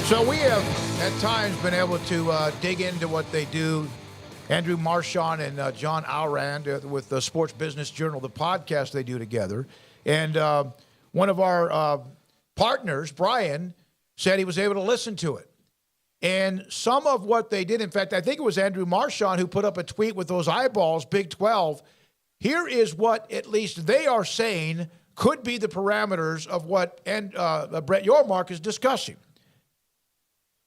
So we have, at times, been able to dig into what they do. Andrew Marchand and John Alrand with the Sports Business Journal, the podcast they do together. And one of our partners, Brian, said he was able to listen to it. And some of what they did, in fact, I think it was Andrew Marchand who put up a tweet with those eyeballs, Big 12. Here is what at least they are saying could be the parameters of what Brett Yormark is discussing.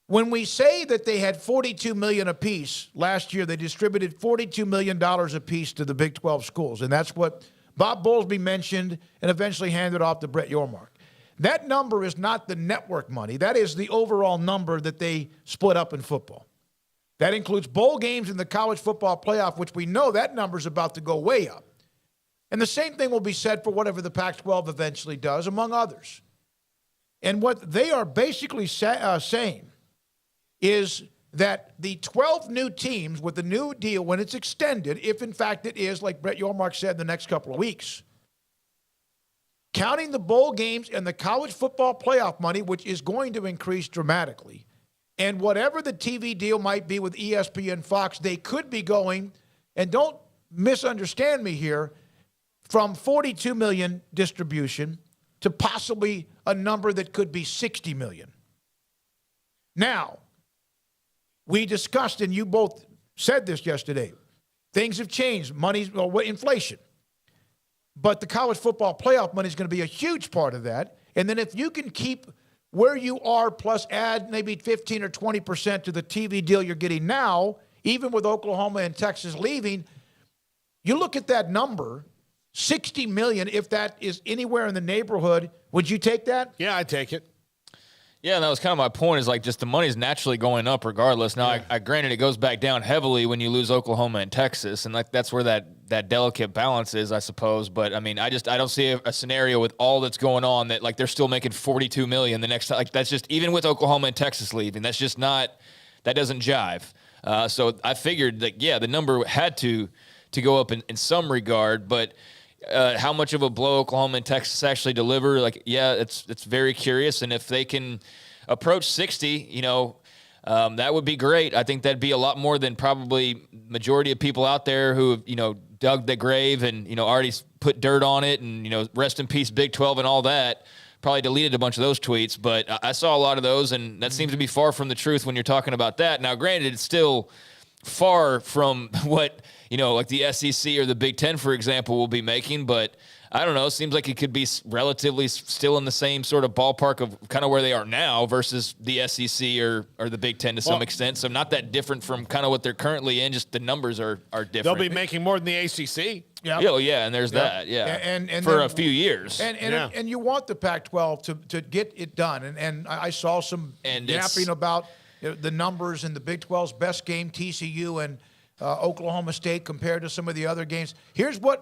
When we say that they had $42 million apiece last year, they distributed $42 million apiece to the Big 12 schools, and that's what Bob Bowlesby mentioned and eventually handed off to Brett Yormark. That number is not the network money. That is the overall number that they split up in football. That includes bowl games in the college football playoff, which we know that number is about to go way up. And the same thing will be said for whatever the Pac-12 eventually does, among others. And what they are basically saying is that the 12 new teams with the new deal, when it's extended, if in fact it is, like Brett Yormark said, in the next couple of weeks, counting the bowl games and the college football playoff money, which is going to increase dramatically, and whatever the TV deal might be with ESPN, Fox, they could be going, and don't misunderstand me here, from $42 million distribution to possibly a number that could be $60 million. Now, we discussed, and you both said this yesterday, things have changed, inflation. But the college football playoff money is going to be a huge part of that. And then if you can keep where you are plus add maybe 15 or 20% to the TV deal you're getting now, even with Oklahoma and Texas leaving, you look at that number, $60 million, if that is anywhere in the neighborhood, would you take that? Yeah, I'd take it. Yeah, and that was kind of my point, is like just the money's naturally going up regardless. Now, I granted it goes back down heavily when you lose Oklahoma and Texas, and like that's where that delicate balance is, I suppose. But I mean, I don't see a scenario with all that's going on that like they're still making $42 million the next time. Like that's just, even with Oklahoma and Texas leaving, that's just not, that doesn't jive. So I figured that, yeah, the number had to go up in some regard, but how much of a blow Oklahoma and Texas actually deliver, like, yeah, it's very curious. And if they can approach 60, that would be great. I think that'd be a lot more than probably majority of people out there who have, dug the grave and, already put dirt on it and, rest in peace Big 12 and all that. Probably deleted a bunch of those tweets, but I saw a lot of those, and that seems to be far from the truth when you're talking about that. Now, granted, it's still far from what, like the SEC or the Big Ten, for example, will be making, but I don't know. It seems like it could be relatively still in the same sort of ballpark of kind of where they are now versus the SEC or the Big Ten to some extent. So not that different from kind of what they're currently in, just the numbers are different. They'll be making more than the ACC. Yeah. Oh, yeah, and there's that, yeah, and for then, a few years. And you want the Pac-12 to get it done. And I saw some yapping about the numbers in the Big 12's best game, TCU and Oklahoma State, compared to some of the other games. Here's one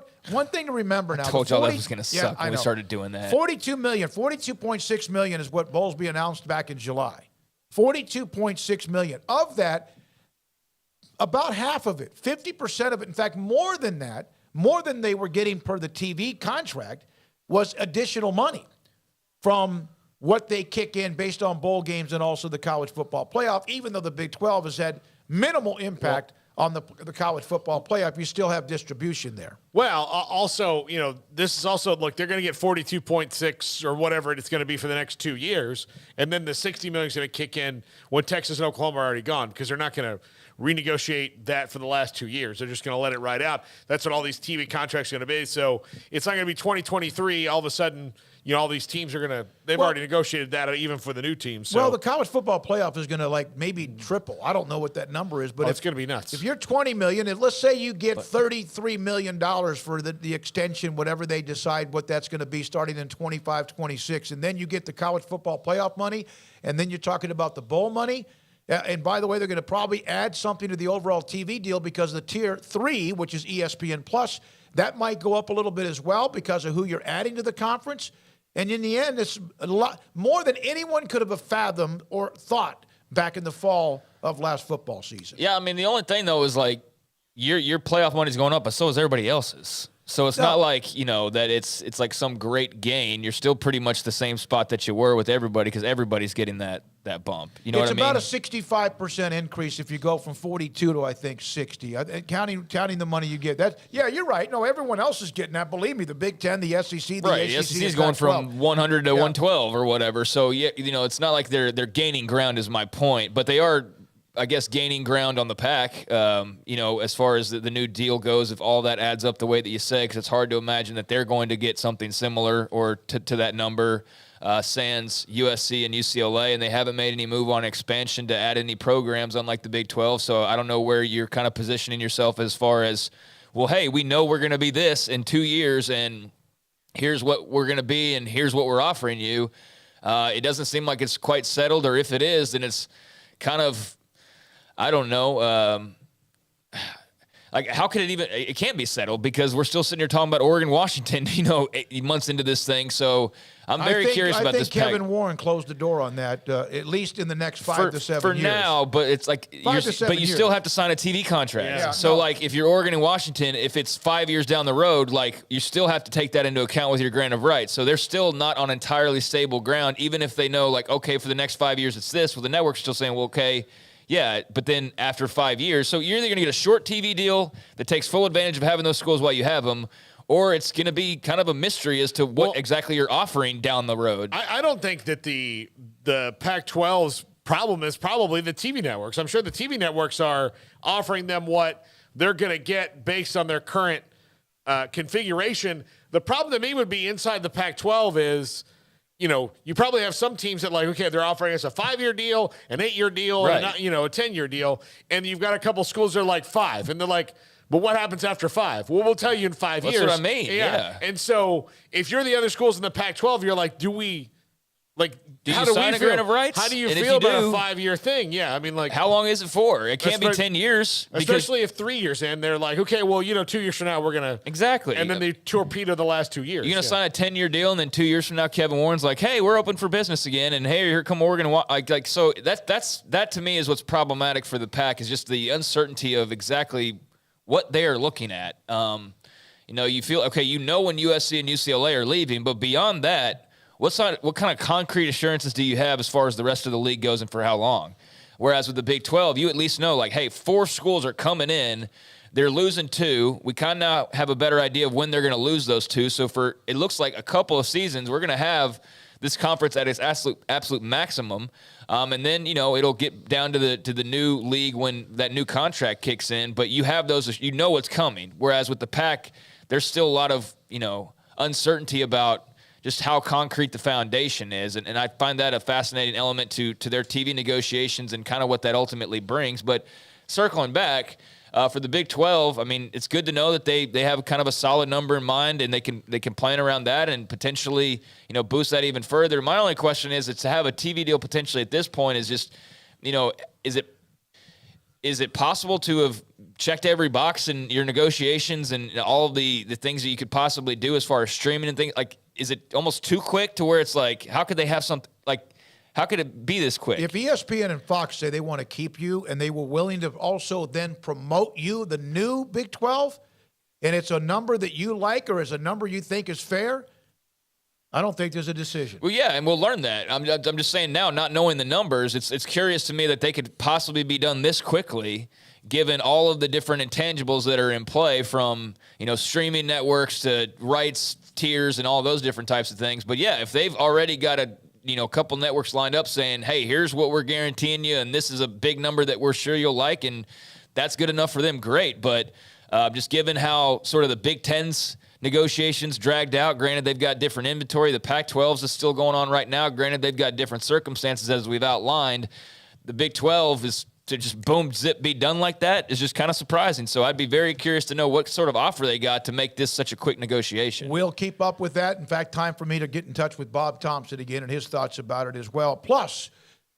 thing to remember now. I told y'all that was going to suck when we started doing that. $42.6 million is what Bowlesby announced back in July. $42.6 million. Of that, about half of it, 50% of it, in fact, more than that, more than they were getting per the TV contract, was additional money from what they kick in based on bowl games and also the college football playoff. Even though the Big 12 has had minimal impact on the college football playoff, you still have distribution there. Well, also, this is also, look, they're going to get 42.6 or whatever it's going to be for the next 2 years, and then the $60 million is going to kick in when Texas and Oklahoma are already gone, because they're not going to renegotiate that for the last 2 years. They're just going to let it ride out. That's what all these TV contracts are going to be. So it's not going to be 2023 all of a sudden. All these teams are going to – they've already negotiated that even for the new teams. So. Well, the college football playoff is going to, maybe triple. I don't know what that number is. But it's going to be nuts. If you're $20 million, and let's say you get $33 million for the extension, whatever they decide what that's going to be starting in 25, 26, and then you get the college football playoff money, and then you're talking about the bowl money. And by the way, they're going to probably add something to the overall TV deal because the Tier 3, which is ESPN Plus, that might go up a little bit as well because of who you're adding to the conference. And in the end, it's a lot more than anyone could have fathomed or thought back in the fall of last football season. Yeah, I mean, the only thing, though, is your playoff money's going up, but so is everybody else's. So it's not like, that it's like some great gain. You're still pretty much the same spot that you were with everybody because everybody's getting that bump. You know what I mean? It's about a 65% increase if you go from 42 to, I think, 60. Counting the money you get. Yeah, you're right. No, everyone else is getting that. Believe me, the Big Ten, the SEC, the ACC. The SEC is going from 100 to 112 or whatever. So, yeah, it's not like they're gaining ground is my point. But they are, I guess, gaining ground on the Pac, as far as the new deal goes, if all that adds up the way that you say, because it's hard to imagine that they're going to get something similar or to that number, sans USC and UCLA, and they haven't made any move on expansion to add any programs, unlike the Big 12. So I don't know where you're kind of positioning yourself as far as, well, hey, we know we're going to be this in 2 years, and here's what we're going to be, and here's what we're offering you. It doesn't seem like it's quite settled, or if it is, then it's kind of, I don't know. Like, how could it can't be settled because we're still sitting here talking about Oregon, Washington, 8 months into this thing. So I'm very curious about this. I think Kevin Warren closed the door on that, at least in the next 5 to 7 years. For now, but it's like, you still have to sign a TV contract. Yeah, so like if you're Oregon and Washington, if it's 5 years down the road, like you still have to take that into account with your grant of rights. So they're still not on entirely stable ground, even if they know like, okay, for the next 5 years, it's this. Well, the network's still saying, well, okay, yeah, but then after 5 years, so you're either going to get a short TV deal that takes full advantage of having those schools while you have them, or it's going to be kind of a mystery as to what exactly you're offering down the road. I don't think that the Pac-12's problem is probably the TV networks. I'm sure the TV networks are offering them what they're going to get based on their current configuration. The problem to me would be inside the Pac-12 is, you probably have some teams that they're offering us a 5-year deal, an 8-year deal, right, and a 10-year deal. And you've got a couple schools that are like 5. And they're like, but what happens after 5? Well, we'll tell you in 5 years. That's what I mean. Yeah. And so if you're the other schools in the Pac-12, you're like, do you sign a grant of rights? How do you feel about a 5-year thing? Yeah, I mean, like, how long is it for? It can't be 10 years. Especially if 3 years in, they're like, okay, well, 2 years from now, we're going to. Exactly. And then they torpedo the last 2 years. You're going to sign a 10-year deal, and then 2 years from now, Kevin Warren's like, hey, we're open for business again, and hey, here come Oregon. So that to me is what's problematic for the Pac, is just the uncertainty of exactly what they are looking at. You feel, okay, when USC and UCLA are leaving, but beyond that, what kind of concrete assurances do you have as far as the rest of the league goes and for how long? Whereas with the Big 12, you at least know, like, hey, 4 schools are coming in. They're losing 2. We kind of now have a better idea of when they're going to lose those 2. So it looks like a couple of seasons, we're going to have this conference at its absolute maximum. And then, it'll get down to the new league when that new contract kicks in. But you have those, what's coming. Whereas with the Pac, there's still a lot of, uncertainty about just how concrete the foundation is. And I find that a fascinating element to their TV negotiations and kind of what that ultimately brings. But circling back, for the Big 12, I mean, it's good to know that they have kind of a solid number in mind, and they can plan around that and potentially, boost that even further. My only question is to have a TV deal potentially at this point is just, is it possible to have checked every box in your negotiations and all of the things that you could possibly do as far as streaming and things? Like, is it almost too quick to where it's like, how could they have something like, how could it be this quick? If ESPN and Fox say they want to keep you and they were willing to also then promote you, the new Big 12, and it's a number that you like or is a number you think is fair, I don't think there's a decision. Well, yeah, and we'll learn that. I'm just saying now, not knowing the numbers, it's curious to me that they could possibly be done this quickly, given all of the different intangibles that are in play, from streaming networks to rights tiers and all those different types of things. But yeah, if they've already got a couple networks lined up saying, hey, here's what we're guaranteeing you, and this is a big number that we're sure you'll like, and that's good enough for them, great. But just given how sort of the Big Ten's negotiations dragged out, granted they've got different inventory. The Pac-12's is still going on right now. Granted, they've got different circumstances as we've outlined. The Big 12 is to just boom, zip, be done like that is just kind of surprising. So I'd be very curious to know what sort of offer they got to make this such a quick negotiation. We'll keep up with that. In fact, time for me to get in touch with Bob Thompson again and his thoughts about it as well. Plus,